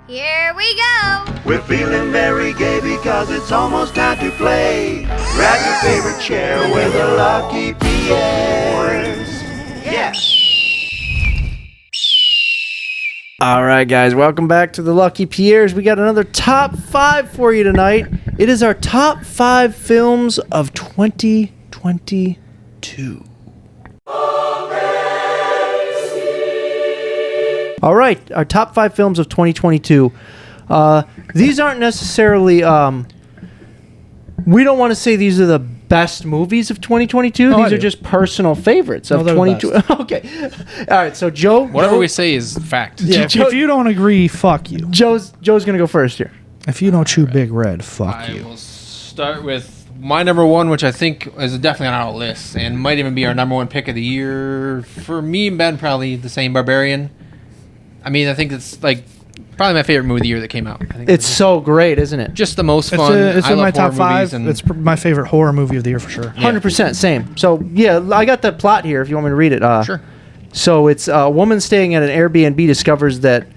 Here we go! We're feeling very gay because it's almost time to play. Grab your favorite chair with the lucky Pierres. Yeah! All right, guys, welcome back to the Lucky Pierres. We got another top 5 for you tonight. It is our top 5 films of 2022. All right, our top 5 films of 2022. These aren't necessarily... we don't want to say these are the best movies of 2022. No, These are just personal favorites of 2022. Okay. All right, so Joe... Whatever we say is fact. Yeah, if you don't agree, fuck you. Joe's going to go first here. If you don't chew Big Red, fuck I you. will start with my number one, which I think is definitely on our list and might even be our number one pick of the year. For me and Ben, probably the same Barbarian. I mean, I think it's like probably my favorite movie of the year that came out. I think It's so great, isn't it? just the most fun. It's I in love my top horror movies 5. and It's my favorite horror movie of the year for sure. 100%, same. So, yeah, I got the plot here if you want me to read it. Sure. So, it's a woman staying at an Airbnb discovers that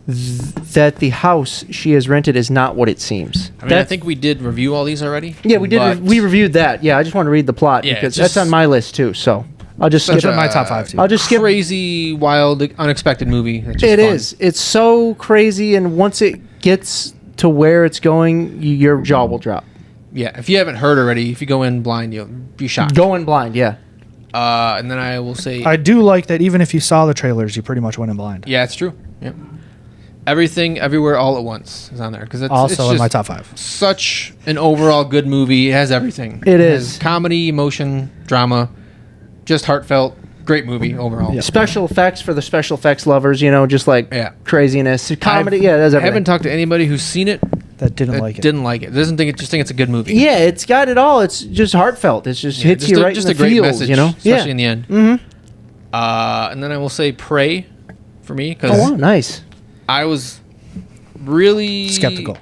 the house she has rented is not what it seems. I mean, I think we did review all these already. Yeah, we did. but We reviewed that. Yeah, I just want to read the plot Yeah, because just- that's on my list too. So, I'll just skip That's in it. my top 5 too. I'll just skip. crazy, wild, unexpected movie. That's just It fun. is. It's so crazy, and once it gets to where it's going, your jaw will drop. Yeah, if you haven't heard already, if you go in blind, you'll be shocked. Going blind, yeah. And then I will say, I do like that even if you saw the trailers, you pretty much went in blind. yeah, it's true. Yep. Everything, Everywhere, All at Once is on there because it's Also in just my top 5. such an overall good movie. It has everything. It has is. comedy, emotion, drama, just heartfelt. Great movie overall. Special effects for the special effects lovers, just like Yeah. craziness, comedy. Yeah, that's I everything. haven't talked to anybody who's seen it That didn't that like it. didn't like it. Doesn't think it. Just think it's a good movie. Yeah, it's got it all. It's just heartfelt. It just hits just you a, right just in a the great feels, message, Yeah. especially in the end. Mm-hmm. And then I will say Pray for me because Oh, wow, nice. I was really Skeptical.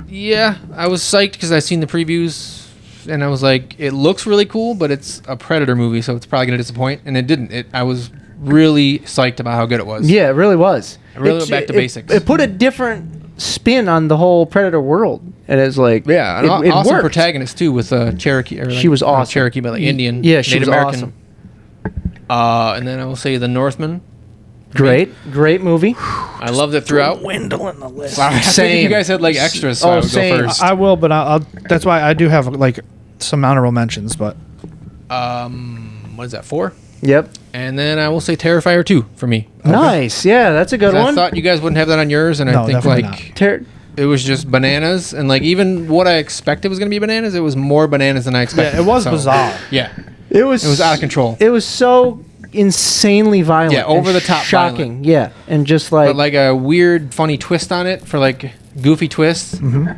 Yeah, I was psyched because I seen the previews and I was like, it looks really cool, but it's a Predator movie, so it's probably gonna disappoint. And it didn't. I was really psyched about how good it was. Yeah, it really was. It really went back to basics. It put a different spin on the whole Predator world, and it's like Yeah, an it awesome worked. protagonist too with Cherokee. Or like, She was not awesome. Cherokee, but like Indian. Yeah, she Native was American. awesome. And then I will say The Northman. Great movie. I loved it throughout. Dwindling the list. I think Same. you guys had like extras, so I would same. go first. I will, but I'll. That's why I do have like some honorable mentions. But What is that, 4? Yep. And then I will say Terrifier 2 for me. Nice. Yeah, that's a good 'Cause I one. thought you guys wouldn't have that on yours, and No, I think definitely like Ter- it was just bananas, and like even what I expected was gonna be bananas, it was more bananas than I expected. yeah, it was So, bizarre. Yeah, it was it was out of control. It was so insanely violent. Yeah, over and the top shocking. Yeah, and just like, But like a weird, funny twist on it for like goofy twists. Mm-hmm.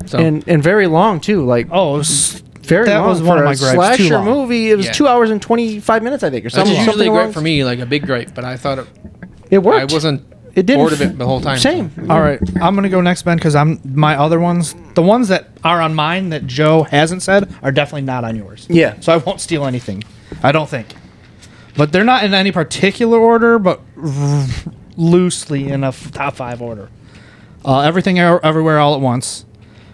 So and very long too. Like Oh, it was, very that long was for one of a my gripes. Too slasher long. movie. It was Yeah. 2 hours and 25 minutes, I think, or that's something. usually a something gripe along- for me, like a big gripe. But I thought It worked. I wasn't It didn't. bored of it the whole time. Same. All right, I'm gonna go next, Ben, because my other ones, the ones that are on mine that Joe hasn't said, are definitely not on yours. Yeah. So I won't steal anything. I don't think. But they're not in any particular order, but loosely in a top 5 order. Everything Everywhere All at Once,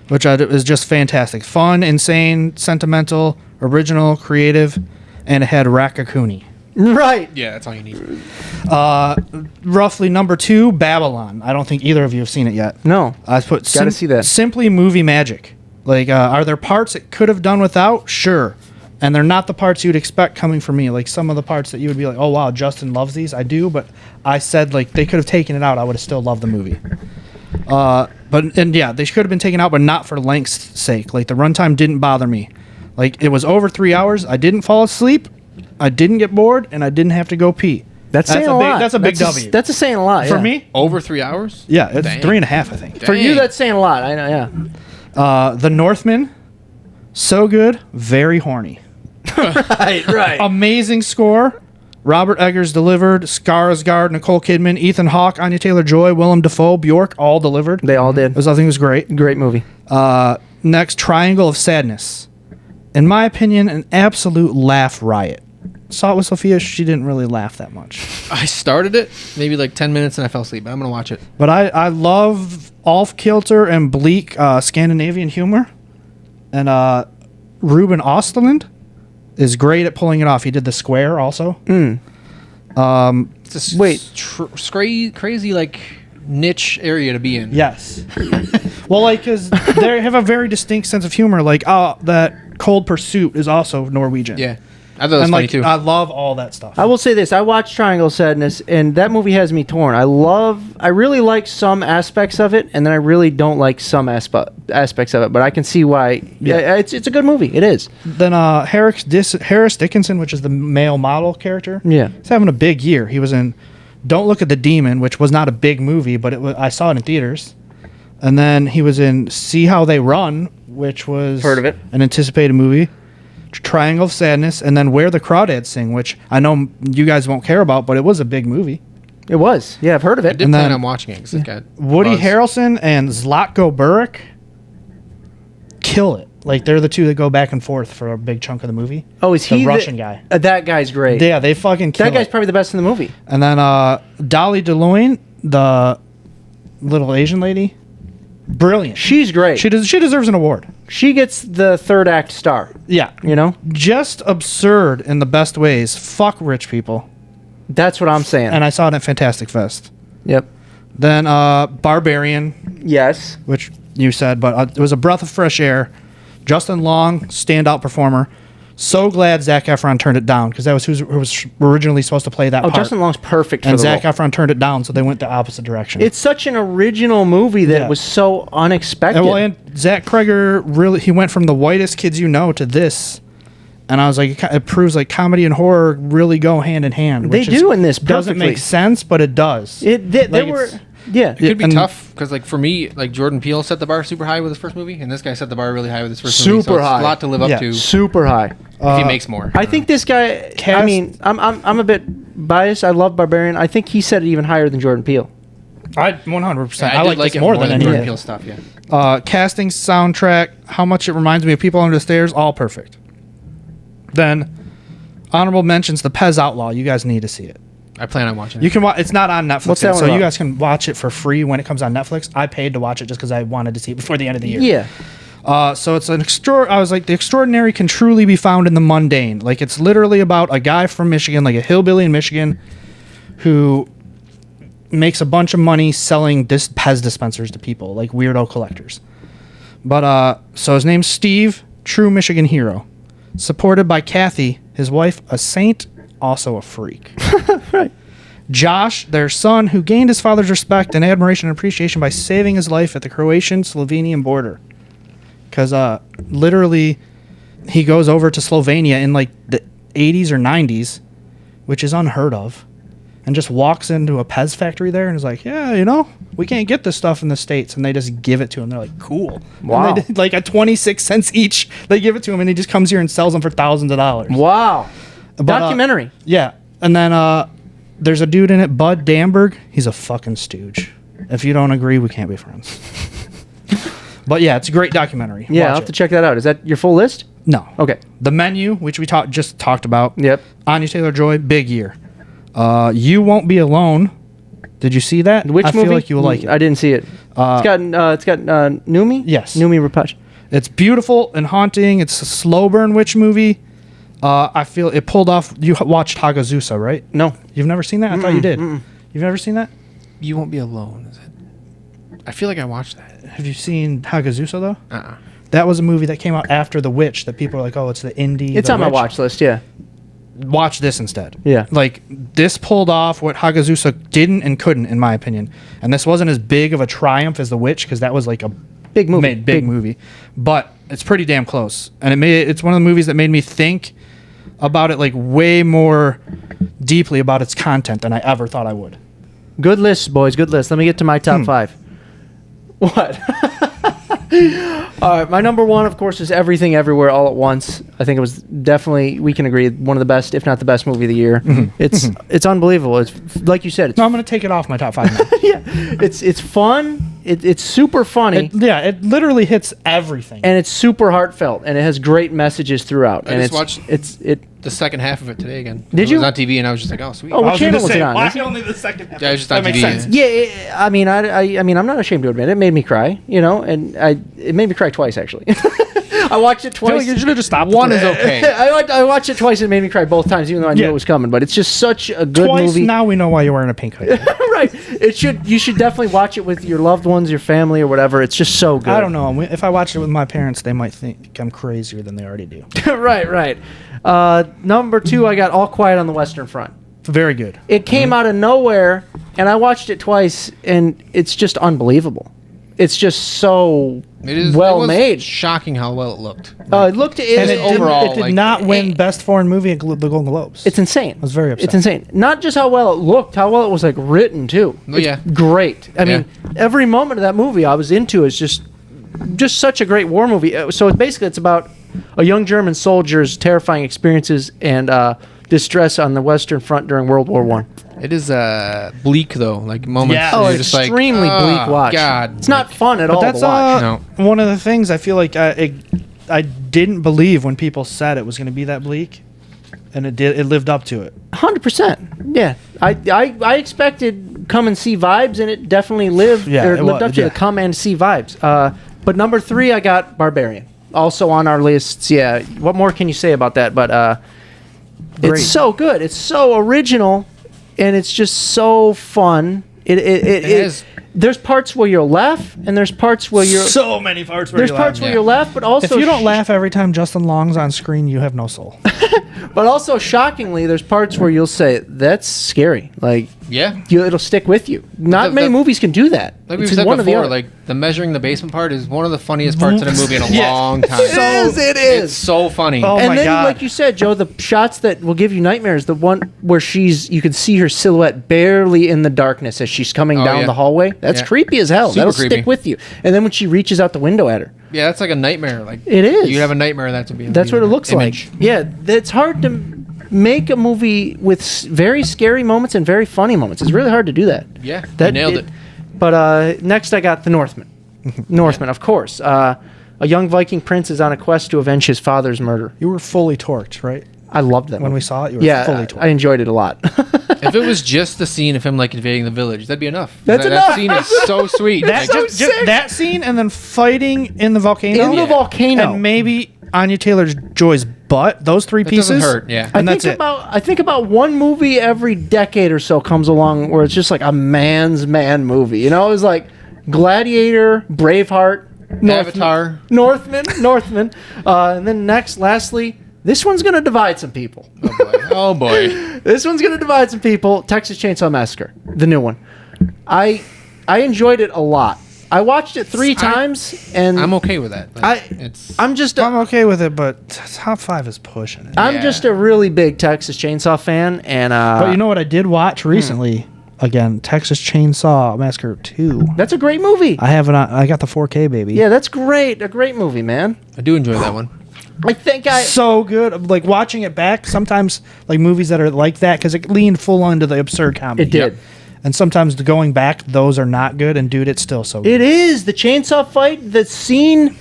which is just fantastic, fun, insane, sentimental, original, creative, and it had Raccacoonie. Right. Yeah, that's all you need. Roughly number 2, Babylon. I don't think either of you have seen it yet. No. I put Gotta see that. Simply movie magic. Like, are there parts it could have done without? Sure. And they're not the parts you'd expect coming from me. Like some of the parts that you would be like, oh wow, Justin loves these. I do, but I said like they could have taken it out. I would have still loved the movie. But yeah, they could have been taken out, but not for length's sake. Like the runtime didn't bother me. Like it was over 3 hours. I didn't fall asleep. I didn't get bored, and I didn't have to go pee. That's saying a big, lot. That's a big W. That's a saying a lot. For yeah. me, Over 3 hours? yeah, it's Dang. 3.5, I think. For you, Dang. that's saying a lot. I know. Yeah. The Northman, so good, very horny. Right. Amazing score. Robert Eggers delivered. Skarsgård, Nicole Kidman, Ethan Hawke, Anya Taylor-Joy, Willem Dafoe, Bjork, all delivered. They all did. I think it was great. Great movie. Next, Triangle of Sadness. In my opinion, an absolute laugh riot. saw it with Sophia. She didn't really laugh that much. I started it maybe like 10 minutes and I fell asleep, but I'm going to watch it. But I love off-kilter and bleak Scandinavian humor. And Ruben Östlund is great at pulling it off. He did The Square also. It's a Wait. crazy like niche area to be in. Yes. Well, like, because they have a very distinct sense of humor. Like, that Cold Pursuit is also Norwegian. Yeah. I thought it was And, funny like, too. I love all that stuff. I will say this: I watched Triangle of Sadness, and that movie has me torn. I really like some aspects of it, and then I really don't like some aspects of it. But I can see why. Yeah, it's a good movie. It is. Then Harris Dickinson, which is the male model character. Yeah. He's having a big year. He was in Don't Look at the Demon, which was not a big movie, but I saw it in theaters. And then he was in See How They Run, which was Heard of it. an anticipated movie. Triangle of Sadness, and then Where the Crawdads Sing, which I know you guys won't care about, but it was a big movie. It was. Yeah, I've heard of I it. did and plan then on watching it because it got Woody buzz. Harrelson and Zlatko Buric kill it. Like, they're the two that go back and forth for a big chunk of the movie. Oh, is he the Russian guy? That guy's great. Yeah, they fucking kill That guy's it. probably the best in the movie. And then Dolly DeLoyne, the little Asian lady, brilliant. She's great. She deserves an award. She gets the third act star. Yeah, You know, just absurd in the best ways. Fuck rich people. that's what I'm saying. And I saw it at Fantastic Fest. Yep. Then Barbarian, Yes. which you said, but it was a breath of fresh air. Justin Long, standout performer. So glad Zac Efron turned it down because that was who was originally supposed to play that Oh, part. Justin Long's perfect for and the Zac role. Efron turned it down, so they went the opposite direction. It's such an original movie that Yeah. was so unexpected. and Zach Kreger really he went from the whitest kids you know to this, and I was like, it proves like comedy and horror really go hand in hand. They which do in this doesn't perfectly. make sense, but it does. There Like, were, it's- yeah. It could be and- tough because, like, for me, like Jordan Peele set the bar super high with his first movie, and this guy set the bar really high with his first movie. So Super it's high. a lot to live up Yeah. to Super high. if he makes more. I think this guy. I Cast- mean, I'm a bit biased. I love Barbarian. I think he set it even higher than Jordan Peele. I 100%. Yeah, I did like this it more than any. Jordan Yeah. Peele stuff. Yeah. Casting, soundtrack, how much it reminds me of People Under the Stairs, all perfect. Then, honorable mentions, The Pez Outlaw. You guys need to see it. I plan on watching You it. can watch. It's not on Netflix, What's that yet, one so you about? guys can watch it for free when it comes on Netflix. I paid to watch it just because I wanted to see it before the end of the year. Yeah. So it's an I was like, the extraordinary can truly be found in the mundane. Like, it's literally about a guy from Michigan, like a hillbilly in Michigan, who makes a bunch of money selling Pez dispensers to people, like weirdo collectors. But so his name's Steve, true Michigan hero, supported by Kathy, his wife, a saint, also a freak. Right. Josh, their son, who gained his father's respect and admiration and appreciation by saving his life at the Croatian-Slovenian border. Because literally, he goes over to Slovenia in like the 80s or 90s, which is unheard of, and just walks into a Pez factory there and is like, yeah, you know, we can't get this stuff in the States. And they just give it to him. They're like, cool. Wow. And they did, like at 26 cents each, they give it to him, and he just comes here and sells them for thousands of dollars. Wow. But, Documentary. Yeah. And then there's a dude in it, Bud Damberg. He's a fucking stooge. If you don't agree, we can't be friends. But yeah, it's a great documentary. Yeah, Watch I'll have it. to check that out. Is that your full list? No. Okay. The Menu, which we just talked about. Yep. Anya Taylor-Joy, big year. You Won't Be Alone. Did you see that? Which I movie? feel like you will like it. I didn't see it. It's got Numi. Yes. Numi Rapace. It's beautiful and haunting. It's a slow burn witch movie. I feel it pulled off. You watched Hagazusa, right? No. You've never seen that? I thought you did. You've never seen that? You won't be alone, is it? I feel like I watched that. Have you seen Hagazusa though? Uh-uh. That was a movie that came out after The Witch that people are like, oh, it's the indie. It's The on my Witch. watch list. Yeah. Watch this instead. Yeah. Like, this pulled off what Hagazusa didn't and couldn't, in my opinion. And this wasn't as big of a triumph as The Witch, because that was like a Big movie. big movie. But it's pretty damn close. And it's one of the movies that made me think about it like way more deeply about its content than I ever thought I would. Good list, boys. Good list. Let me get to my top 5. What? All right, my number 1, of course, is Everything Everywhere All at Once. I think it was definitely, we can agree, one of the best, if not the best movie of the year. It's unbelievable. It's like you said. It's No, I'm going to take it off my top 5 now. yeah, it's fun. It's super funny. It literally hits everything. And it's super heartfelt, and it has great messages throughout. I And just watched the second half of it today again. Did It you? was on TV, and I was just like, oh, sweet. Oh, what channel was it on? Why only the second half? Yeah, it was just on That TV. makes sense. Yeah, I mean, I mean, I'm not ashamed to admit it. It made me cry, and it made me cry twice actually. I watched it I feel twice. like you should have just stopped. One is okay. I watched it twice and it made me cry both times, even though I knew Yeah. it was coming. But it's just such a good Twice. movie. Now we know why you're wearing a pink hoodie. Right? You should definitely watch it with your loved ones, your family, or whatever. It's just so good. I don't know. If I watched it with my parents, they might think I'm crazier than they already do. Right. Number 2, I got All Quiet on the Western Front. Very good. It came out of nowhere, and I watched it twice, and it's just unbelievable. It's just so It well was made. Shocking how well it looked. It looked And it overall, did like, not win Best Foreign Movie at the Golden Globes. It's insane. I was very upset. It's insane. Not just how well it looked, how well it was like written too. Oh, yeah. It's great. I mean, every moment of that movie I was into is just such a great war movie. So it's about a young German soldier's terrifying experiences and distress on the Western Front during World War One. It is bleak though, like moments. Yeah. where Oh, you're just like, extremely bleak "Oh, watch. God, It's not fun at all That's to watch. No. one of the things I feel like I didn't believe when people said it was going to be that bleak, and it did. It lived up to it. 100%. Yeah, I expected come and see vibes, and it definitely lived. Yeah, or it lived was, up to yeah. the come and see vibes. But number 3, I got Barbarian. Also on our lists. Yeah. What more can you say about that? But Great. it's so good. It's so original, and it's just so fun. It is. There's parts where you'll laugh, and there's parts where you're. So many parts where There's you parts laugh. where Yeah. you'll laugh, but also If you don't laugh every time Justin Long's on screen, you have no soul. But also shockingly, there's parts where you'll say that's scary. Like Yeah. it'll stick with you. Not The- many the- movies can do that. Like It's we've said one or the before, other. like the measuring the basement part is one of the funniest parts in a movie in a Yeah. long time. It is. It's so funny. Oh And my then, God. like you said, Joe, the shots that will give you nightmares, the one where you can see her silhouette barely in the darkness as she's coming Oh, down yeah. the hallway. That's Yeah. creepy as hell. Super That'll creepy. stick with you. And then when she reaches out the window at her, Yeah, that's like a nightmare. Like It is. You have a nightmare that's be. that's what it looks image. like. Yeah, it's hard to make a movie with very scary moments and very funny moments. It's really hard to do that. Yeah, you nailed it. But next, I got The Northman. Northman, of course. A young Viking prince is on a quest to avenge his father's murder. You were fully torqued, right? I loved that When movie. we saw it, you were Yeah, fully torqued. I enjoyed it a lot. If it was just the scene of him like invading the village, that'd be enough. That's that, enough. That scene is so sweet. That, Like, so sick. that scene and then fighting in the volcano. In the volcano. And maybe Anya Taylor-Joy's butt. Those three It pieces. doesn't hurt. Yeah. And that's it. I think about one movie every decade or so comes along where it's just like a man's man movie. You know, it was like Gladiator, Braveheart, Avatar. Northman, and then lastly, this one's gonna divide some people. Oh boy. Oh boy. This one's gonna divide some people. Texas Chainsaw Massacre, the new one. I enjoyed it a lot. I watched it 3 times, and I'm okay with that. Like, I'm just I'm okay with it, but top 5 is pushing it. I'm Yeah. just a really big Texas Chainsaw fan, and But you know what I did watch recently? Again, Texas Chainsaw Massacre 2. that's a great movie. I have it on, I got the 4K, baby. Yeah, that's great. A great movie, man. I do enjoy that one. I think So good. Like watching it back, sometimes like movies that are like that, because it leaned full into the absurd comedy. It did. And sometimes the going back, those are not good. And dude, it's still so good. It is the chainsaw fight. The scene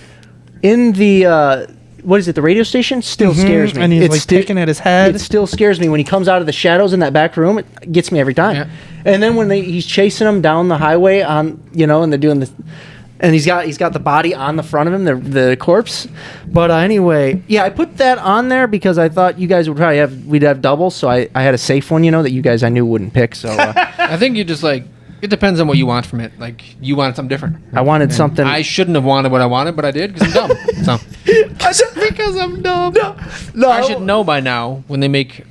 in the what is it? The radio station still scares me. And he's It's like sti- picking at his head. It still scares me when he comes out of the shadows in that back room. It gets me every time. Yeah. And then when he's chasing them down the highway and they're doing the. And he's got the body on the front of him, the corpse. But anyway, yeah, I put that on there because I thought you guys would probably we'd have doubles, so I had a safe one, that you guys I knew wouldn't pick. So I think you just like it depends on what you want from it. Like you wanted something different. I wanted something. I shouldn't have wanted what I wanted, but I did because I'm dumb. So because I'm dumb. no, I should know by now when they make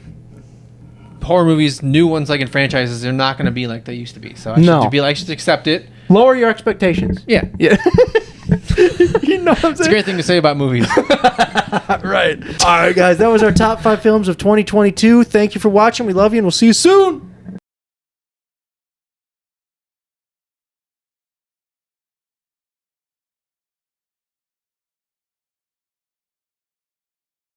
horror movies, new ones like in franchises, they're not going to be like they used to be. So I should accept it. Lower your expectations. Yeah. Yeah. You know what I'm It's a saying? great thing to say about movies. Right. All right, guys. That was our top 5 films of 2022. Thank you for watching. We love you, and we'll see you soon.